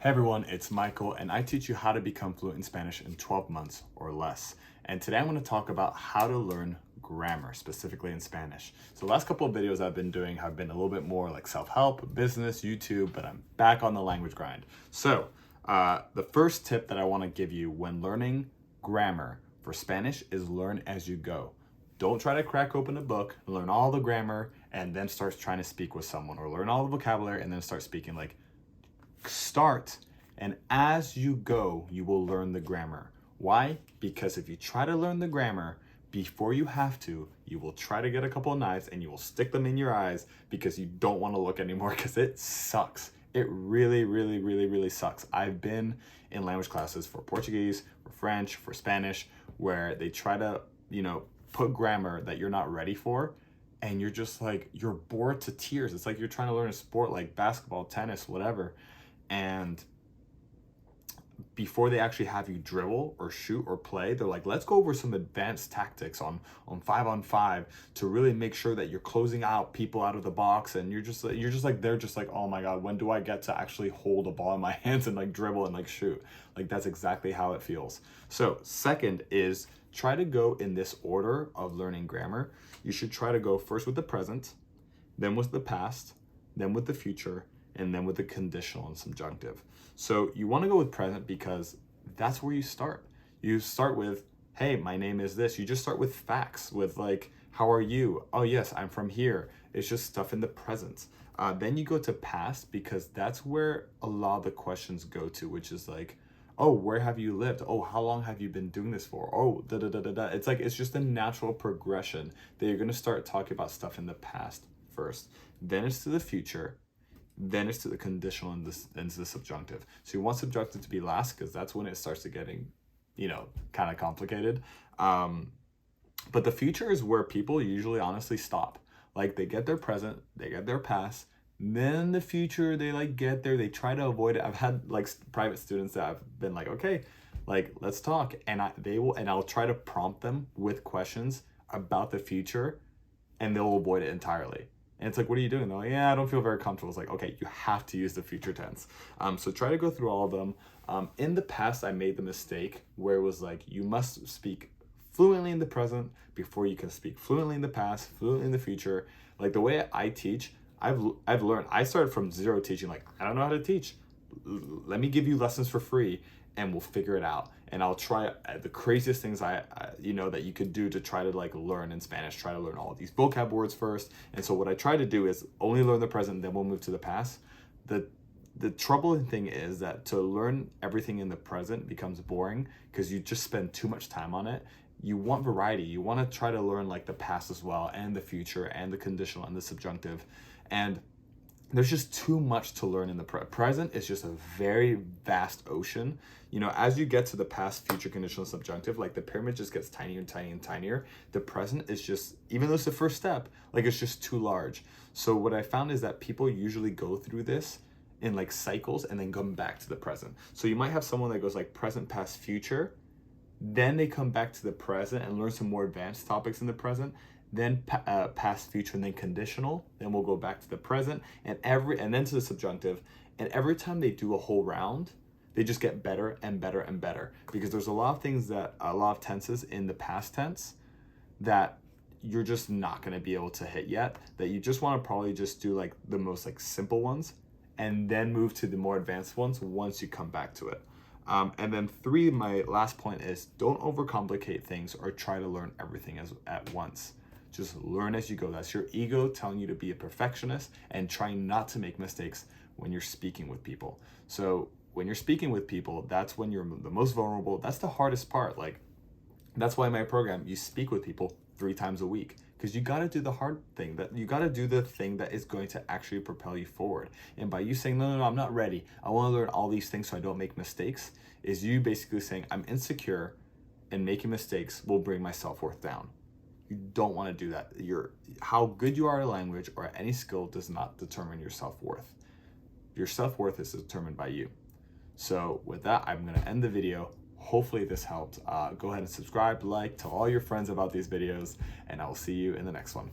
Hey everyone, it's Michael and I teach you how to become fluent in Spanish in 12 months or less. And today I'm going to talk about how to learn grammar, specifically in Spanish. So the last couple of videos I've been doing have been a little bit more like self-help, business, YouTube, but I'm back on the language grind. So the first tip that I want to give you when learning grammar for Spanish is learn as you go. Don't try to crack open a book, learn all the grammar, and then start trying to speak with someone, or learn all the vocabulary and then start speaking. Start, and as you go, you will learn the grammar. Why? Because if you try to learn the grammar before you have to, you will try to get a couple of knives and you will stick them in your eyes because you don't want to look anymore because it sucks. It really, really, really, really sucks. I've been in language classes for Portuguese, for French, for Spanish, where they try to, put grammar that you're not ready for, and you're just like, you're bored to tears. It's like you're trying to learn a sport like basketball, tennis, whatever. And before they actually have you dribble or shoot or play, they're like, let's go over some advanced tactics on 5-on-5 to really make sure that you're closing out people out of the box. And they're just like, oh my God, when do I get to actually hold a ball in my hands and like dribble and like shoot? Like, that's exactly how it feels. So second is try to go in this order of learning grammar. You should try to go first with the present, then with the past, then with the future, and then with the conditional and subjunctive. So you want to go with present because that's where you start. You start with, hey, my name is this. You just start with facts, with like, how are you? Oh yes, I'm from here. It's just stuff in the present. Then you go to past because that's where a lot of the questions go to, which is like, oh, where have you lived? Oh, how long have you been doing this for? Oh, da da da da da. It's like, it's just a natural progression that you're going to start talking about stuff in the past first. Then it's to the future. Then it's to the conditional and to the subjunctive. So you want subjunctive to be last because that's when it starts to getting, kind of complicated. But the future is where people usually honestly stop. Like, they get their present, they get their past, then the future, they like get there, they try to avoid it. I've had like private students that have been like, okay, like, let's talk. And I'll try to prompt them with questions about the future, and they'll avoid it entirely. And it's like, what are you doing? They're like, yeah, I don't feel very comfortable. It's like, okay, you have to use the future tense. So try to go through all of them. In the past, I made the mistake where it was like, you must speak fluently in the present before you can speak fluently in the past, fluently in the future. Like, the way I teach, I've learned, I started from zero teaching. Like, I don't know how to teach. Let me give you lessons for free and we'll figure it out. And I'll try the craziest things that you could do to try to like learn in Spanish, try to learn all of these vocab words first. And so what I try to do is only learn the present, then we'll move to the past. The troubling thing is that to learn everything in the present becomes boring because you just spend too much time on it. You want variety. You want to try to learn like the past as well, and the future, and the conditional, and the subjunctive. And there's just too much to learn in the present. It's just a very vast ocean. As you get to the past, future, conditional, subjunctive, like the pyramid just gets tinier and tinier and tinier. The present is just, even though it's the first step, like, it's just too large. So what I found is that people usually go through this in like cycles and then come back to the present. So you might have someone that goes like present, past, future, then they come back to the present and learn some more advanced topics in the present, then past, future, and then conditional. Then we'll go back to the present and then to the subjunctive. And every time they do a whole round, they just get better and better and better, because there's a lot of tenses in the past tense that you're just not going to be able to hit yet, that you just want to probably just do like the most like simple ones and then move to the more advanced ones once you come back to it. And then three, my last point is, don't overcomplicate things or try to learn everything at once. Just learn as you go. That's your ego telling you to be a perfectionist and trying not to make mistakes when you're speaking with people. So when you're speaking with people, that's when you're the most vulnerable. That's the hardest part. Like, that's why in my program, you speak with people 3 times a week, because you got to do the hard thing, that you got to do the thing that is going to actually propel you forward. And by you saying, no, I'm not ready, I want to learn all these things so I don't make mistakes, is you basically saying, I'm insecure and making mistakes will bring my self-worth down. You don't want to do that. How good you are at a language or at any skill does not determine your self-worth. Your self-worth is determined by you. So with that, I'm going to end the video. Hopefully this helped. Go ahead and subscribe, like, tell all your friends about these videos, and I will see you in the next one.